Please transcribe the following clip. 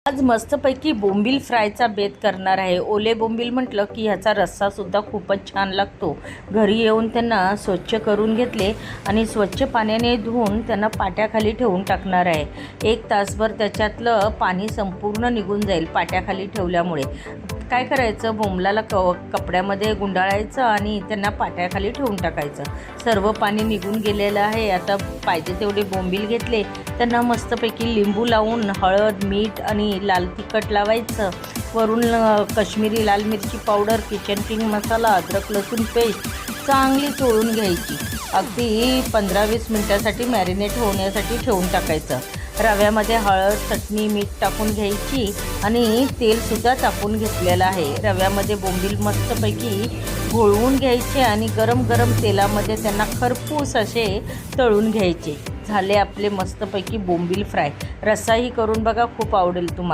आज मस्तपैकी बोंबील फ्रायचा बेत करणार आहे। ओले बोंबील म्हटलं की ह्याचा रस्सासुद्धा खूपच छान लागतो। घरी येऊन त्यांना स्वच्छ करून घेतले आणि स्वच्छ पाण्याने धुवून त्यांना पाट्याखाली ठेवून टाकणार आहे। 1 तासभर त्याच्यातलं पाणी संपूर्ण निघून जाईल पाट्याखाली ठेवल्यामुळे। काय करायचं, बोंबलाला कपड्यामध्ये गुंडाळायचं आणि त्यांना पाट्याखाली ठेवून टाकायचं। सर्व पाणी निघून गेलेलं आहे। आता पाहिजे तेवढे बोंबील घेतले, त्यांना मस्तपैकी लिंबू लावून हळद, मीठ आणि लाल तिखट लावायचं। वरून काश्मीरी लाल मिरची पावडर, किचन किंग मसाला, अद्रक लसूण पेस्ट चांगली चोळून घ्यायची। अगदी 15-20 मिनटासाठी मॅरिनेट होण्यासाठी ठेवून टाकायचं। रव्यामध्ये हळद, चटणी, मीठ टाकून घ्यायची आणि तेलसुद्धा टाकून घेतलेलं आहे। रव्यामध्ये बोंबील मस्तपैकी घोळवून घ्यायचे आणि गरम गरम तेलामध्ये त्यांना खरपूस असे तळून घ्यायचे। झाले आपले मस्तपैकी बोंबील फ्राय। रस्साही करून बघा, खूप आवडेल तुम्हाला।